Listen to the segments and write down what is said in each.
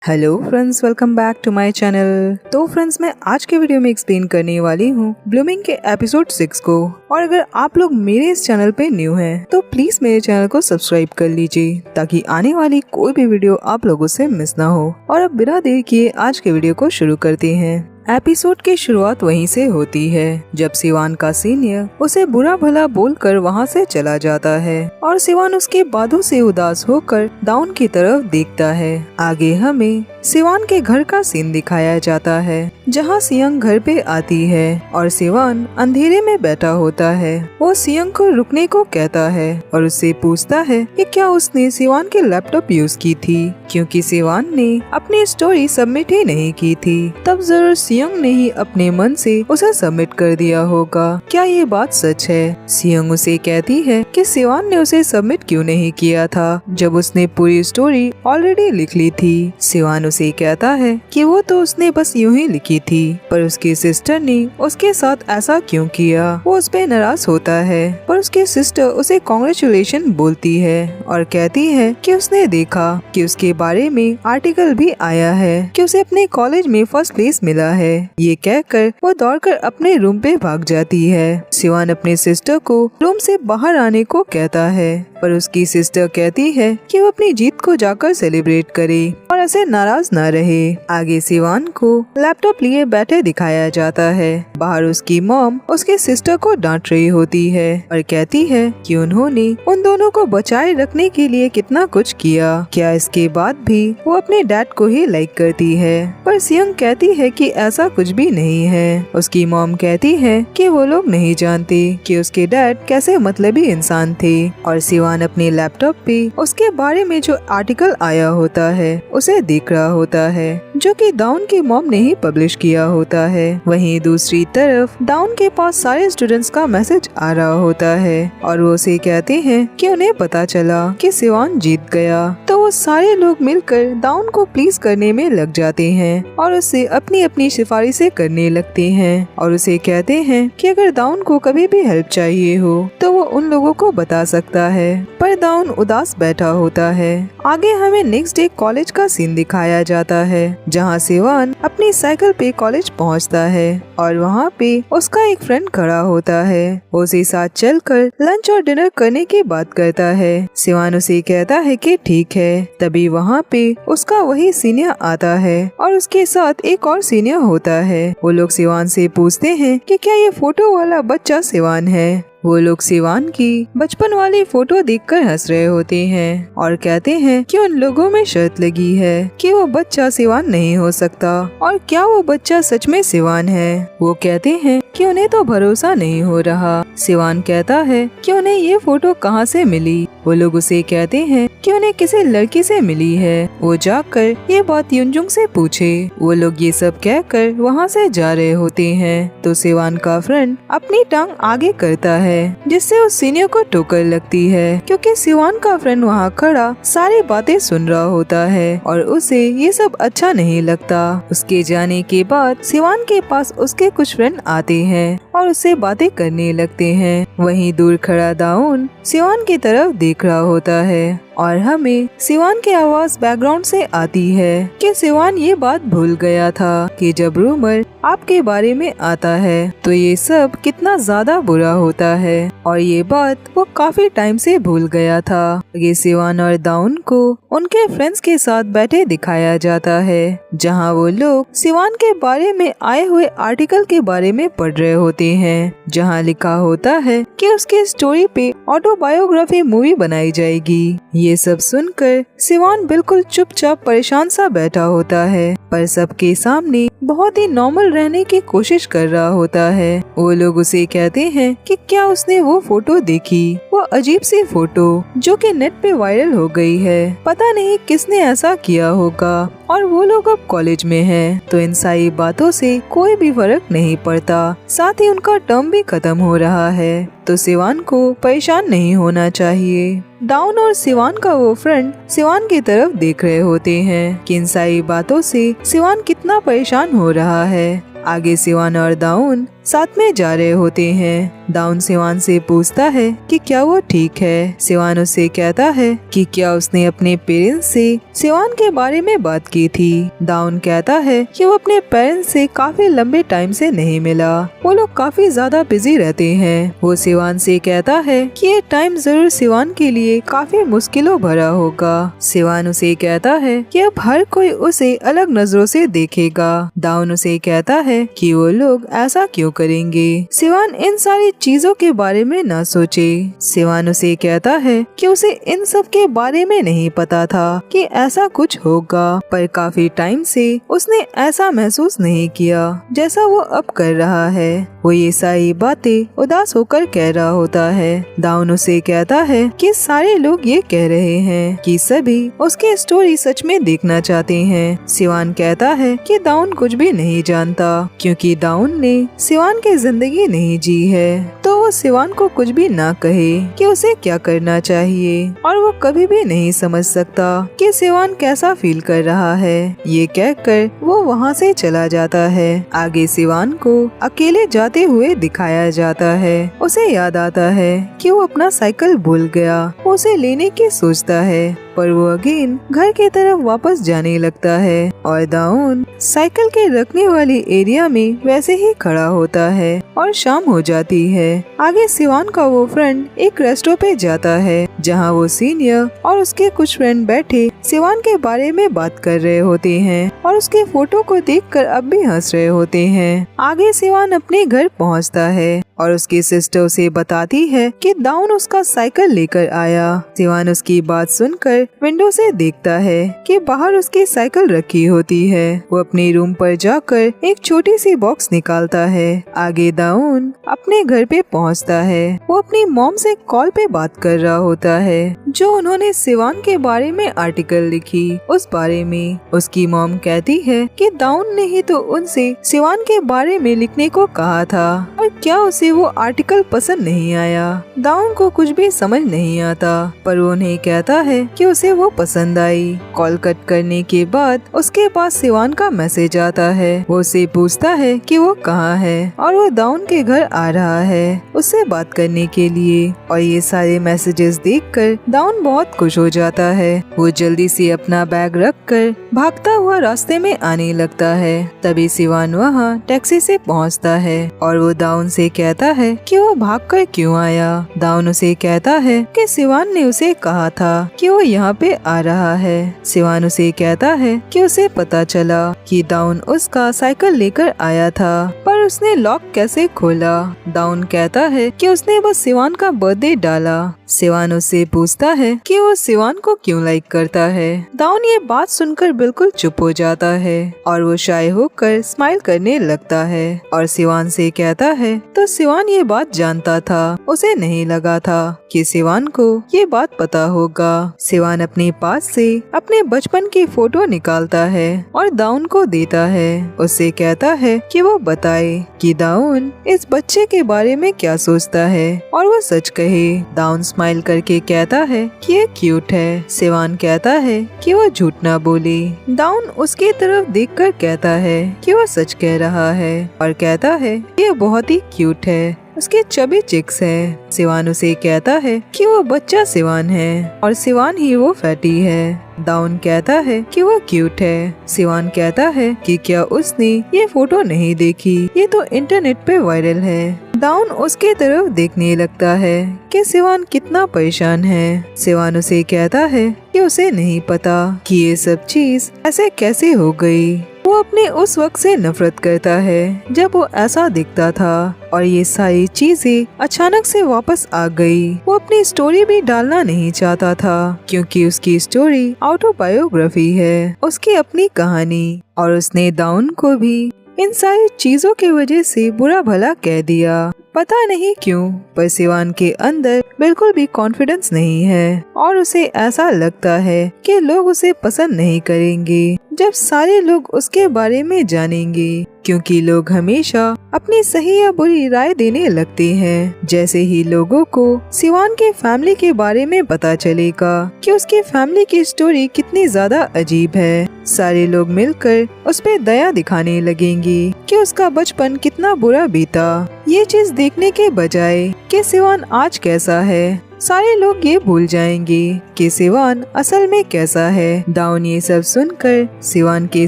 Hello friends, welcome back to my channel. तो friends, मैं आज के वीडियो में एक्सप्लेन करने वाली हूँ ब्लूमिंग के एपिसोड 6 को। और अगर आप लोग मेरे इस चैनल पे न्यू हैं तो प्लीज मेरे चैनल को सब्सक्राइब कर लीजिए ताकि आने वाली कोई भी वीडियो आप लोगों से मिस ना हो। और अब बिना देर किए आज के वीडियो को शुरू करते हैं। एपिसोड की शुरुआत वहीं से होती है जब सिवान का सीनियर उसे बुरा भला बोलकर वहां से चला जाता है और सिवान उसके बातों से उदास होकर दाउन की तरफ देखता है। आगे हमें सिवान के घर का सीन दिखाया जाता है जहां सियंग घर पे आती है और सिवान अंधेरे में बैठा होता है। वो सियंग को रुकने को कहता है और उससे पूछता है कि क्या उसने सिवान के लैपटॉप यूज की थी, क्योंकि सिवान ने अपनी स्टोरी सबमिट ही नहीं की थी। तब जरूर सियंग ने ही अपने मन से उसे सबमिट कर दिया होगा। क्या ये बात सच है? सियंग उसे कहती है कि सिवान ने उसे सबमिट क्यों नहीं किया था जब उसने पूरी स्टोरी ऑलरेडी लिख ली थी। सिवान उसे कहता है कि वो तो उसने बस यूं ही लिखी थी, पर उसकी सिस्टर ने उसके साथ ऐसा क्यों किया। वो उस पे नाराज होता है, पर उसकी सिस्टर उसे कांग्रेचुलेशन बोलती है और कहती है कि उसने देखा कि उसके बारे में आर्टिकल भी आया है कि उसे अपने कॉलेज में फर्स्ट प्लेस मिला है। ये कहकर वो दौड़कर अपने रूम पे भाग जाती है। सिवान अपने सिस्टर को रूम से बाहर आने को कहता है, पर उसकी सिस्टर कहती है कि वो अपनी जीत को जाकर सेलिब्रेट करे और ऐसे नाराज न रहे। आगे सिवान को लैपटॉप लिए बैठे दिखाया जाता है। बाहर उसकी मॉम उसके सिस्टर को डांट रही होती है और कहती है कि उन्होंने उन दोनों को बचाए रखने के लिए कितना कुछ किया, क्या इसके बाद भी वो अपने डैड को ही लाइक करती है। पर सियंग कहती है कि ऐसा कुछ भी नहीं है। उसकी मॉम कहती है कि वो लोग नहीं जानते कि उसके डैड कैसे मतलबी इंसान थे। और सिवान अपने लैपटॉप पे उसके बारे में जो आर्टिकल आया होता है उसे देख रहा होता है, जो कि दाउन की मॉम ने ही पब्लिश किया होता है। वहीं दूसरी तरफ दाउन के पास सारे स्टूडेंट्स का मैसेज आ रहा होता है और वो उसे कहते हैं कि उन्हें पता चला कि सिवान जीत गया। तो वो सारे लोग मिलकर दाउन को प्लीज करने में लग जाते हैं और उससे अपनी अपनी सिफारिशें करने लगते हैं और उसे कहते हैं कि अगर दाउन को कभी भी हेल्प चाहिए हो तो वो उन लोगों को बता सकता है। पर दाउन उदास बैठा होता है। आगे हमें नेक्स्ट डे कॉलेज का सीन दिखाया जाता है जहाँ सिवान अपनी साइकिल पे कॉलेज पहुँचता है और वहाँ पे उसका एक फ्रेंड खड़ा होता है। वो उसे साथ चलकर लंच और डिनर करने की बात करता है। सिवान उसे कहता है कि ठीक है। तभी वहाँ पे उसका वही सीनियर आता है और उसके साथ एक और सीनियर होता है। वो लोग सिवान से पूछते हैं कि क्या ये फोटो वाला बच्चा सिवान है। वो लोग सिवान की बचपन वाली फोटो देखकर हंस रहे होते हैं और कहते हैं कि उन लोगों में शर्त लगी है कि वो बच्चा सिवान नहीं हो सकता और क्या वो बच्चा सच में सिवान है। वो कहते हैं कि उन्हें तो भरोसा नहीं हो रहा। सिवान कहता है कि उन्हें ये फोटो कहाँ से मिली। वो लोग उसे कहते हैं कि उन्हें किसी लड़की से मिली है। वो जाकर ये बात युनजुंग से पूछे। वो लोग ये सब कहकर वहाँ से जा रहे होते हैं तो सिवान का फ्रेंड अपनी टांग आगे करता है जिससे उस सीनियर को ठोकर लगती है, क्योंकि सिवान का फ्रेंड वहाँ खड़ा सारी बातें सुन रहा होता है और उसे ये सब अच्छा नहीं लगता। उसके जाने के बाद सिवान के पास उसके कुछ फ्रेंड आते हैं और उससे बातें करने लगते हैं। वहीं दूर खड़ा दाउन सिवान की तरफ देख रहा होता है और हमें सिवान की आवाज बैकग्राउंड से आती है कि सिवान ये बात भूल गया था कि जब रूमर आपके बारे में आता है तो ये सब कितना ज्यादा बुरा होता है और ये बात वो काफी टाइम से भूल गया था। ये सिवान और दाउन को उनके फ्रेंड्स के साथ बैठे दिखाया जाता है जहाँ वो लोग सिवान के बारे में आए हुए आर्टिकल के बारे में पढ़ रहे होते हैं जहाँ लिखा होता है कि उसकी स्टोरी पे ऑटोबायोग्राफी मूवी बनाई जाएगी। ये सब सुनकर सिवान बिल्कुल चुपचाप परेशान सा बैठा होता है, पर सबके सामने बहुत ही नॉर्मल रहने की कोशिश कर रहा होता है। वो लोग उसे कहते हैं कि क्या उसने वो फोटो देखी, वो अजीब सी फोटो जो कि नेट पे वायरल हो गई है। पता नहीं किसने ऐसा किया होगा और वो लोग अब कॉलेज में हैं, तो इन सारी बातों से कोई भी फर्क नहीं पड़ता। साथ ही उनका टर्म भी खत्म हो रहा है, तो सिवान को परेशान नहीं होना चाहिए। दाउन और सिवान का वो फ्रेंड सिवान की तरफ देख रहे होते हैं कि इन सारी बातों से सिवान कितना परेशान हो रहा है। आगे सिवान और दाउन साथ में जा रहे होते हैं। दाउन सिवान से पूछता है कि क्या वो ठीक है। सिवान उसे कहता है कि क्या उसने अपने पेरेंट्स से सिवान के बारे में बात की थी। दाउन कहता है कि वो अपने पेरेंट्स से काफी लंबे टाइम से नहीं मिला, वो लोग काफी ज्यादा बिजी रहते हैं। वो सिवान से कहता है कि ये टाइम जरूर सिवान के लिए काफी मुश्किलों भरा होगा। सिवान उसे कहता है कि अब हर कोई उसे अलग नजरों से देखेगा। दाउन उसे कहता है कि वो लोग ऐसा क्यों करेंगे। सिवान इन सारी चीजों के बारे में न सोचे। सिवान उसे कहता है कि उसे इन सब के बारे में नहीं पता था कि ऐसा कुछ होगा, पर काफी टाइम से उसने ऐसा महसूस नहीं किया जैसा वो अब कर रहा है। वो ये सारी बातें उदास होकर कह रहा होता है। दाउन उसे कहता है कि सारे लोग ये कह रहे हैं कि सभी उसकी स्टोरी सच में देखना चाहते हैं। सिवान कहता है कि दाउन कुछ भी नहीं जानता, क्योंकि दाउन ने सिवान की जिंदगी नहीं जी है, तो वो सिवान को कुछ भी ना कहे कि उसे क्या करना चाहिए, और वो कभी भी नहीं समझ सकता कि सिवान कैसा फील कर रहा है। ये कहकर वो वहाँ से चला जाता है। आगे सिवान को अकेले जाते हुए दिखाया जाता है। उसे याद आता है कि वो अपना साइकिल भूल गया। वो उसे लेने की सोचता है, पर वो अगेन घर की तरफ वापस जाने लगता है और दाउन साइकिल के रखने वाली एरिया में वैसे ही खड़ा होता है और शाम हो जाती है। आगे सिवान का वो फ्रेंड एक रेस्टो पे जाता है, जहाँ वो सीनियर और उसके कुछ फ्रेंड बैठे सिवान के बारे में बात कर रहे होते हैं और उसके फोटो को देखकर अब भी हंस रहे होते हैं। आगे सिवान अपने घर पहुँचता है और उसकी सिस्टर उसे बताती है कि दाउन उसका साइकिल लेकर आया। सिवान उसकी बात सुनकर विंडो से देखता है कि बाहर उसकी साइकिल रखी होती है। वो अपने रूम पर जाकर एक छोटी सी बॉक्स निकालता है। आगे दाउन अपने घर पे पहुंचता है। वो अपनी मॉम से कॉल पे बात कर रहा होता है, जो उन्होंने सिवान के बारे में आर्टिकल लिखी उस बारे में। उसकी मॉम कहती है कि दाउन ने ही तो उनसे सिवान के बारे में लिखने को कहा था, और क्या उसे वो आर्टिकल पसंद नहीं आया। दाउन को कुछ भी समझ नहीं आता, पर वो नहीं कहता है कि उसे वो पसंद आई। कॉल कट करने के बाद उसके पास सिवान का मैसेज आता है। वो उसे पूछता है कि वो कहाँ है, और वो दाउन के घर आ रहा है उससे बात करने के लिए। और ये सारे मैसेजेस देखकर दाउन बहुत खुश हो जाता है। वो जल्दी से अपना बैग रखकर भागता हुआ रास्ते में आने लगता है। तभी सिवान वहाँ टैक्सी से पहुँचता है और वो दाउन से कहता है कि वो भागकर क्यों आया। दाउन उसे कहता है कि सिवान ने उसे कहा था कि वो यहाँ पे आ रहा है। सिवान उसे कहता है कि उसे पता चला कि दाउन उसका साइकिल लेकर आया था, पर उसने लॉक कैसे खोला। दाउन कहता है कि उसने बस सिवान का बर्थडे डाला। सिवान उससे पूछता है कि वो सिवान को क्यों लाइक करता है। दाउन ये बात सुनकर बिल्कुल चुप हो जाता है और वो शाय होकर स्माइल करने लगता है और सिवान से कहता है तो सिवान ये बात जानता था, उसे नहीं लगा था कि सिवान को ये बात पता होगा। सिवान अपने पास से अपने बचपन की फोटो निकालता है और दाउन को देता है। उससे कहता है कि वो बताए कि दाउन इस बच्चे के बारे में क्या सोचता है और वो सच कहे। दाउन स्माइल करके कहता है कि ये क्यूट है। सिवान कहता है कि वो झूठ ना बोले। दाउन उसकी तरफ देखकर कहता है कि वो सच कह रहा है और कहता है ये बहुत ही क्यूट है, उसके चबी चिक्स है। सिवान उसे कहता है कि वो बच्चा सिवान है और सिवान ही वो फैटी है। दाउन कहता है कि वो क्यूट है। सिवान कहता है कि क्या उसने ये फोटो नहीं देखी, ये तो इंटरनेट पे वायरल है। दाउन उसके तरफ देखने लगता है कि सिवान कितना परेशान है। सिवान उसे कहता है कि उसे नहीं पता कि ये सब चीज ऐसे कैसे हो गई। वो अपने उस वक्त से नफरत करता है जब वो ऐसा दिखता था और ये सारी चीजें अचानक से वापस आ गई। वो अपनी स्टोरी भी डालना नहीं चाहता था क्योंकि उसकी स्टोरी ऑटोबायोग्राफी है, उसकी अपनी कहानी, और उसने दाउन को भी इन सारी चीजों की वजह से बुरा भला कह दिया। पता नहीं क्यों, पर सिवान के अंदर बिल्कुल भी कॉन्फिडेंस नहीं है और उसे ऐसा लगता है कि लोग उसे पसंद नहीं करेंगे। जब सारे लोग उसके बारे में जानेंगे, क्योंकि लोग हमेशा अपनी सही या बुरी राय देने लगते हैं। जैसे ही लोगों को सिवान के फैमिली के बारे में पता चलेगा कि उसकी फैमिली की स्टोरी कितनी ज्यादा अजीब है, सारे लोग मिलकर उस पे दया दिखाने लगेंगे कि उसका बचपन कितना बुरा बीता। ये चीज देखने के बजाय कि सिवान आज कैसा है, सारे लोग ये भूल जाएंगे कि सिवान असल में कैसा है। दाउन ये सब सुनकर सिवान के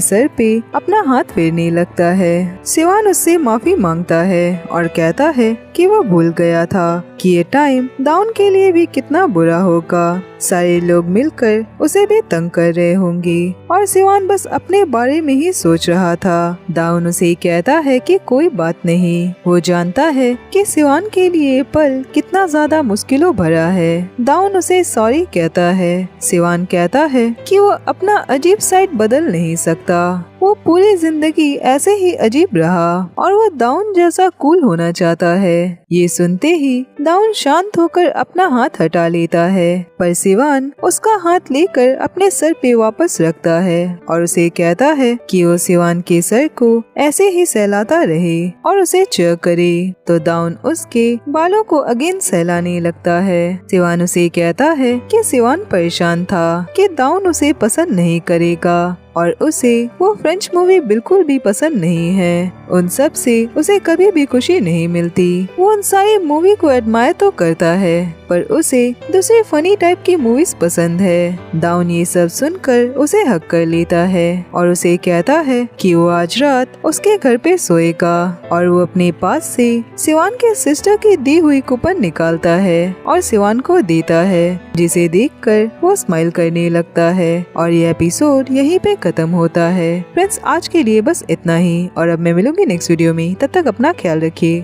सर पे अपना हाथ फेरने लगता है। सिवान उससे माफी मांगता है और कहता है कि वो भूल गया था कि ये टाइम दाउन के लिए भी कितना बुरा होगा। सारे लोग मिलकर उसे भी तंग कर रहे होंगे और सिवान बस अपने बारे में ही सोच रहा था। दाउन उसे कहता है कि कोई बात नहीं, वो जानता है कि सिवान के लिए ये पल कितना ज्यादा मुश्किलों भरा है। दाउन उसे सॉरी कहता है। सिवान कहता है कि वो अपना अजीब साइड बदल नहीं सकता, वो पूरी जिंदगी ऐसे ही अजीब रहा और वो दाउन जैसा कूल होना चाहता है। ये सुनते ही दाउन शांत होकर अपना हाथ हटा लेता है, पर सिवान उसका हाथ लेकर अपने सर पे वापस रखता है और उसे कहता है कि वो सिवान के सर को ऐसे ही सहलाता रहे और उसे चीयर करे। तो दाउन उसके बालों को अगेन सहलाने लगता है। सिवान उसे कहता है कि सिवान परेशान था कि दाउन उसे पसंद नहीं करेगा और उसे वो फ्रेंच मूवी बिल्कुल भी पसंद नहीं है। उन सब से उसे कभी भी खुशी नहीं मिलती। वो उन सारी मूवी को एडमायर तो करता है, पर उसे दूसरे फनी टाइप की मूवीज पसंद है। दाउन ये सब सुनकर उसे हक कर लेता है और उसे कहता है कि वो आज रात उसके घर पे सोएगा और वो अपने पास से सिवान के सिस्टर की दी हुई कूपन निकालता है और सिवान को देता है, जिसे देखकर वो स्माइल करने लगता है। और ये एपिसोड यहीं पे खत्म होता है। फ्रेंड्स, आज के लिए बस इतना ही और अब मैं मिलूंगी नेक्स्ट वीडियो में। तब तक अपना ख्याल रखिए।